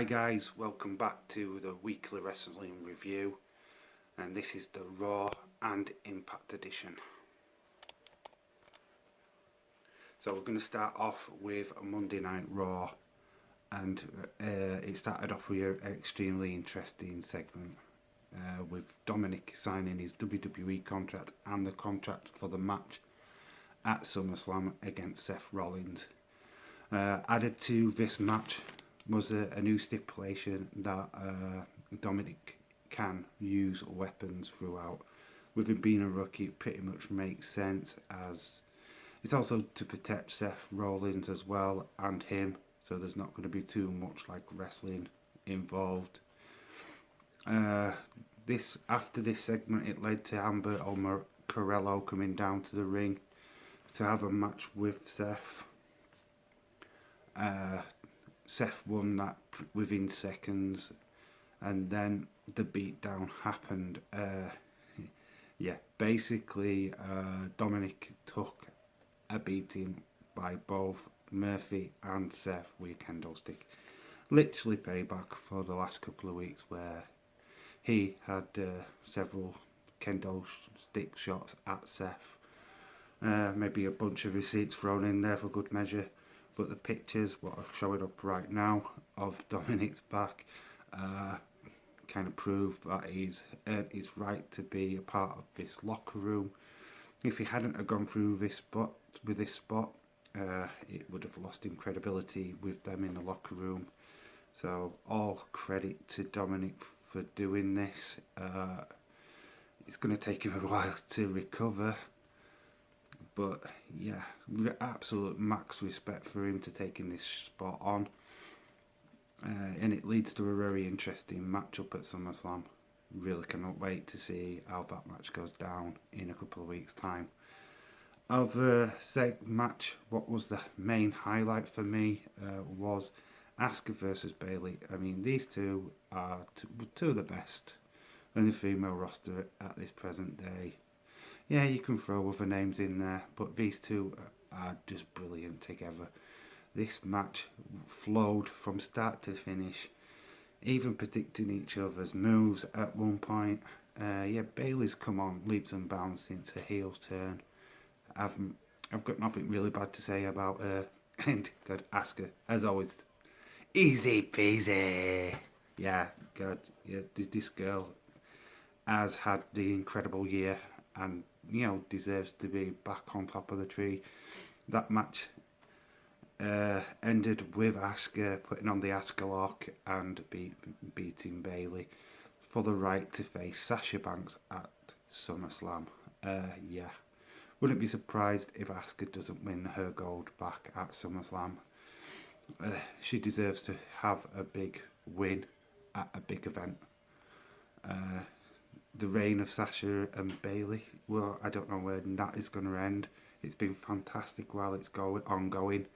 Hi guys, welcome back to the weekly wrestling review, and this is the Raw and Impact edition. So we're going to start off with a Monday Night Raw, and it started off with an extremely interesting segment with Dominic signing his WWE contract and the contract for the match at SummerSlam against Seth Rollins. Added to this match was a new stipulation that Dominic can use weapons throughout. With him being a rookie, it pretty much makes sense, as it's also to protect Seth Rollins as well and him, so there's not going to be too much like wrestling involved. After this segment, it led to Amber Carello coming down to the ring to have a match with Seth. Seth won that within seconds, and then the beatdown happened. Basically Dominic took a beating by both Murphy and Seth with a kendo stick. Literally payback for the last couple of weeks where he had several kendo stick shots at Seth. Maybe a bunch of receipts thrown in there for good measure. But the pictures, what are showing up right now of Dominic's back, kind of prove that he's earned his right to be a part of this locker room. If he hadn't have gone through this spot, it would have lost him credibility with them in the locker room. So all credit to Dominic for doing this. It's going to take him a while to recover. But yeah, absolute max respect for him to taking this spot on. And it leads to a very interesting matchup at SummerSlam. Really cannot wait to see how that match goes down in a couple of weeks' time. Of the match, what was the main highlight for me was Asuka versus Bayley. I mean, these two are two of the best in the female roster at this present day. Yeah, you can throw other names in there, but these two are just brilliant together. This match flowed from start to finish, even predicting each other's moves at one point. Bayley's come on leaps and bounds since her heel turn. I've got nothing really bad to say about her. And God, Asuka, as always, easy peasy. Yeah, God, yeah, this girl has had the incredible year, and deserves to be back on top of the tree. That match ended with Asuka putting on the Asuka lock and beating Bayley for the right to face Sasha Banks at SummerSlam. Wouldn't be surprised if Asuka doesn't win her gold back at SummerSlam. She deserves to have a big win at a big event. The reign of Sasha and Bayley, well, I don't know where that is going to end. It's been fantastic while it's ongoing,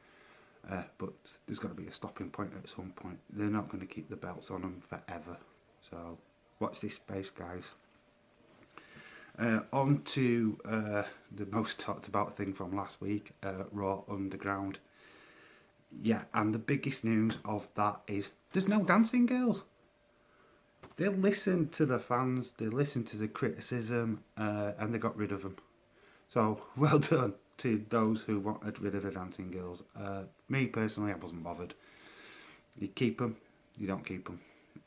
but there's got to be a stopping point at some point. They're not going to keep the belts on them forever, so watch this space, guys. On to the most talked about thing from last week, Raw Underground. Yeah, and the biggest news of that is there's no dancing girls. They listened to the fans, they listened to the criticism, and they got rid of them. So, well done to those who wanted rid of the dancing girls. Me personally, I wasn't bothered. You keep them, you don't keep them.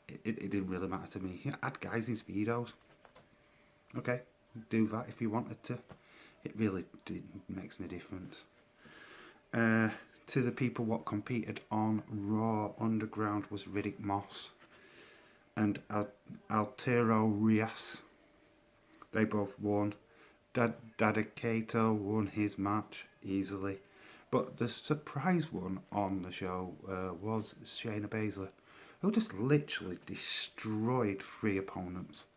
It didn't really matter to me. Add guys in Speedos. Okay, do that if you wanted to. It really makes no difference. To the people what competed on Raw Underground was Riddick Moss and Altero Rias. They both won. Dadakato won his match easily, but the surprise one on the show was Shayna Basler, who just literally destroyed 3 opponents.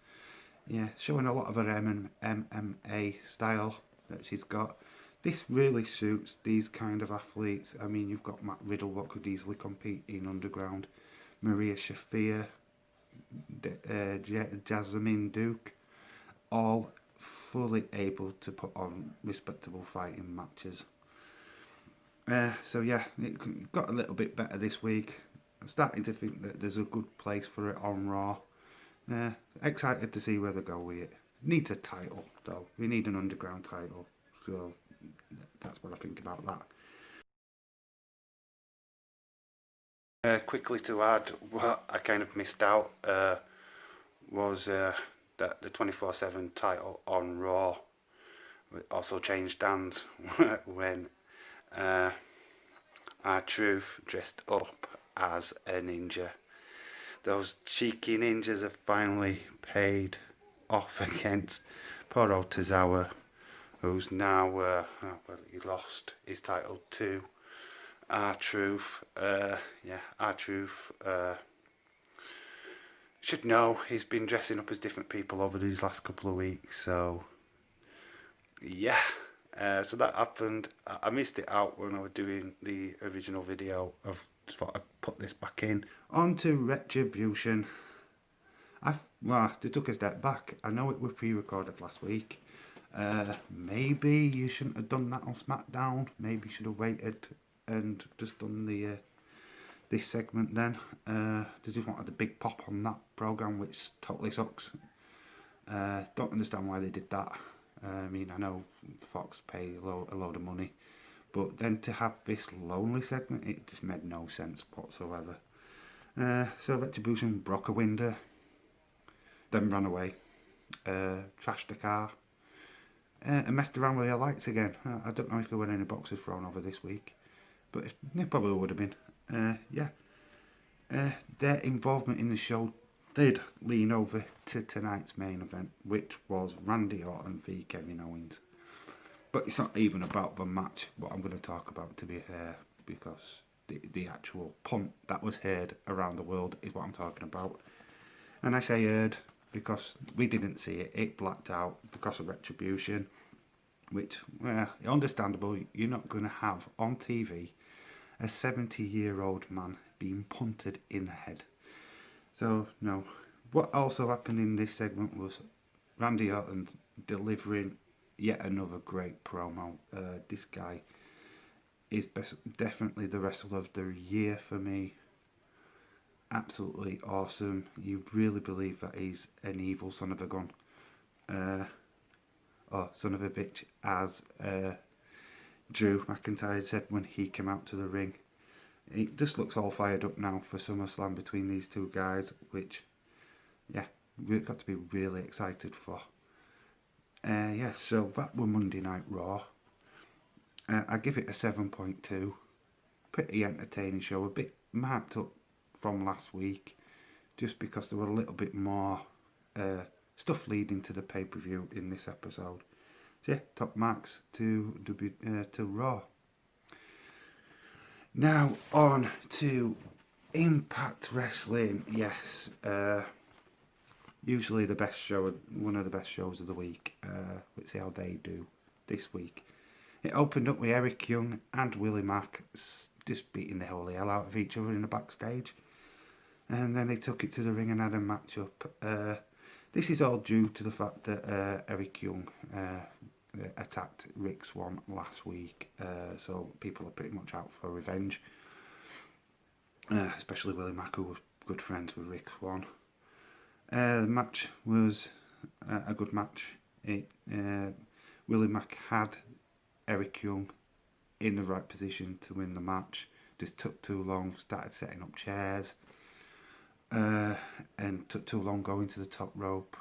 Yeah, showing a lot of her MMA style that she's got. This really suits these kind of athletes. I mean, you've got Matt Riddle, what could easily compete in Underground, Maria Shafir, Jasmine Duke, all fully able to put on respectable fighting matches. So yeah, it got a little bit better this week. I'm starting to think that there's a good place for it on Raw. Excited to see where they go with it. Needs a title though. We need an underground title. So that's what I think about that. Quickly to add, what I kind of missed out was that the 24/7 title on Raw also changed hands when R-Truth dressed up as a ninja. Those cheeky ninjas have finally paid off against poor old Tozawa, who's now, well, he lost his title to R-Truth. R-Truth should know he's been dressing up as different people over these last couple of weeks, so yeah. So that happened. I missed it out when I was doing the original video. I've just thought I'd put this back in. On to Retribution. They took a step back. I know it was pre-recorded last week. Maybe you shouldn't have done that on SmackDown. Maybe you should have waited and just done the this segment then. They just wanted a big pop on that program, which totally sucks. Don't understand why they did that. I mean, I know Fox pay a load of money, but then to have this lonely segment, it just made no sense whatsoever. So Retribution broke a window, then ran away, trashed the car, and messed around with their lights again. I don't know if there were any boxes thrown over this week, but there probably would have been. Their involvement in the show did lean over to tonight's main event, which was Randy Orton v Kevin Owens. But it's not even about the match, what I'm going to talk about, to be fair, because the actual punt that was heard around the world is what I'm talking about. And I say heard because we didn't see it. It blacked out because of Retribution, which, well, understandable. You're not going to have on TV a 70-year-old man being punted in the head. So, no. What also happened in this segment was Randy Orton delivering yet another great promo. This guy is definitely the wrestler of the year for me. Absolutely awesome. You really believe that he's an evil son of a gun. Or son of a bitch, as Drew McIntyre said when he came out to the ring. It just looks all fired up now for SummerSlam between these two guys, which, yeah, we've got to be really excited for. So that were Monday Night Raw. I give it a 7.2. Pretty entertaining show, a bit marked up from last week, just because there were a little bit more stuff leading to the pay-per-view in this episode. So yeah, top marks to Raw. Now on to Impact Wrestling. Yes, usually the best show, one of the best shows of the week. Let's see how they do this week. It opened up with Eric Young and Willie Mack just beating the holy hell out of each other in the backstage, and then they took it to the ring and had a match up. This is all due to the fact that Eric Young attacked Rick Swann last week, so people are pretty much out for revenge, especially Willie Mack, who was good friends with Rick Swann. The match was a good match. Willie Mack had Eric Young in the right position to win the match, just took too long, started setting up chairs, and took too long going to the top rope.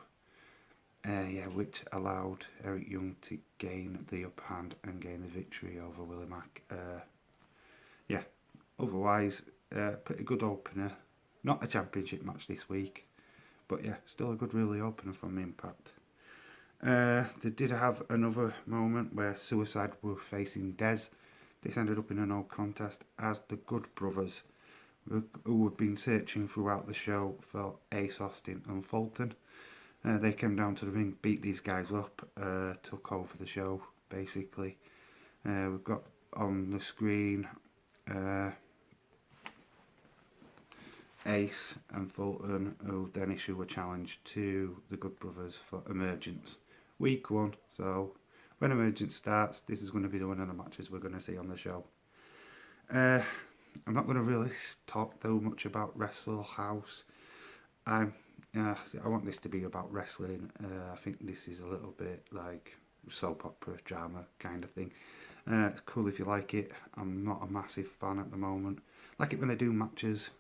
Which allowed Eric Young to gain the upper hand and gain the victory over Willie Mack. Otherwise, pretty good opener. Not a championship match this week, but yeah, still a good really opener from Impact. They did have another moment where Suicide were facing Dez. This ended up in a no contest as the Good Brothers, who had been searching throughout the show for Ace Austin and Fulton. They came down to the ring, beat these guys up, took over the show, basically. We've got on the screen Ace and Fulton, who then issue a challenge to the Good Brothers for Emergence. Week 1, so when Emergence starts, this is going to be one of the matches we're going to see on the show. I'm not going to really talk too much about Wrestle House. I want this to be about wrestling. I think this is a little bit like soap opera drama kind of thing. It's cool if you like it. I'm not a massive fan at the moment. Like it when they do matches.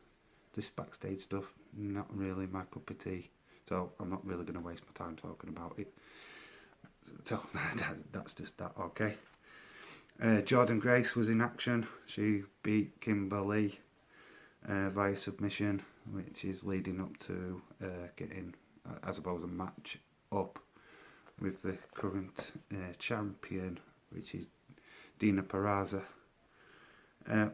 This backstage stuff, not really my cup of tea. So I'm not really going to waste my time talking about it. So that's just that, okay. Jordan Grace was in action. She beat Kimberly via submission, which is leading up to getting, I suppose, a match up with the current champion, which is Dina Peraza.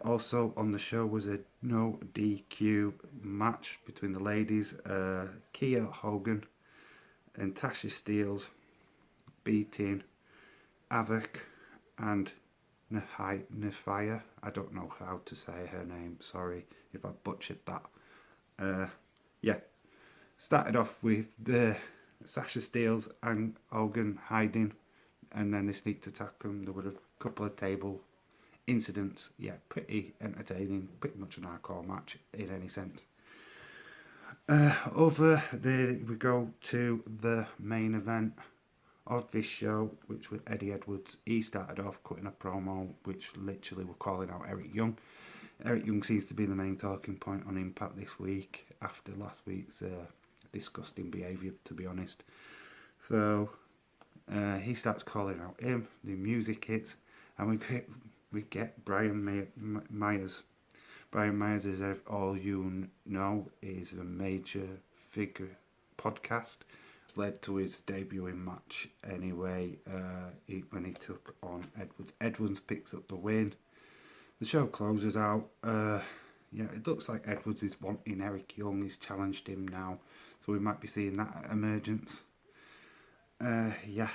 Also on the show was a no DQ match between the ladies. Kia Hogan and Tasha Steelz beating Avok and Nefaya. I don't know how to say her name, sorry if I butchered that. Yeah, started off with the Sasha Steelz and Hogan hiding, and then they sneaked attack them. There were a couple of table incidents. Yeah, pretty entertaining, pretty much an hardcore match in any sense. Over there we go to the main event of this show, which was Eddie Edwards. He started off cutting a promo which literally were calling out Eric Young. Eric Young seems to be the main talking point on Impact this week after last week's disgusting behaviour, to be honest. So he starts calling out him, the music hits, and we get Brian Myers. Brian Myers, as all you know, is a major figure podcast. It's led to his debuting match anyway, when he took on Edwards. Edwards picks up the win. The show closes out. Yeah, it looks like Edwards is wanting Eric Young. He's challenged him now, so we might be seeing that emergence. Yeah.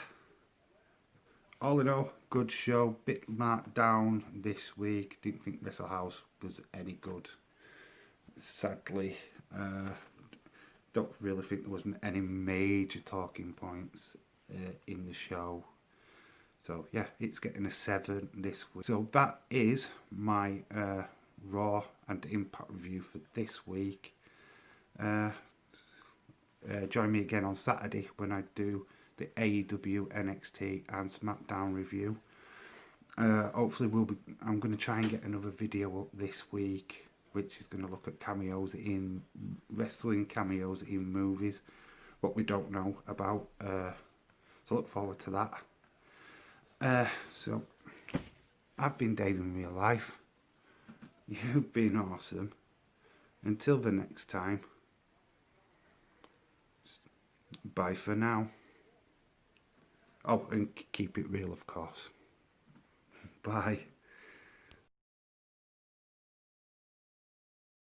All in all, good show. Bit marked down this week. Didn't think Wrestle House was any good, sadly. Don't really think there was any major talking points in the show. So yeah, it's getting a 7 this week. So that is my Raw and Impact review for this week. Join me again on Saturday when I do the AEW, NXT and SmackDown review. Hopefully I'm going to try and get another video up this week, which is going to look at cameos in wrestling, cameos in movies, what we don't know about. So look forward to that. So I've been Dave in real life. You've been awesome. Until the next time, bye for now. Oh, and keep it real, of course. Bye.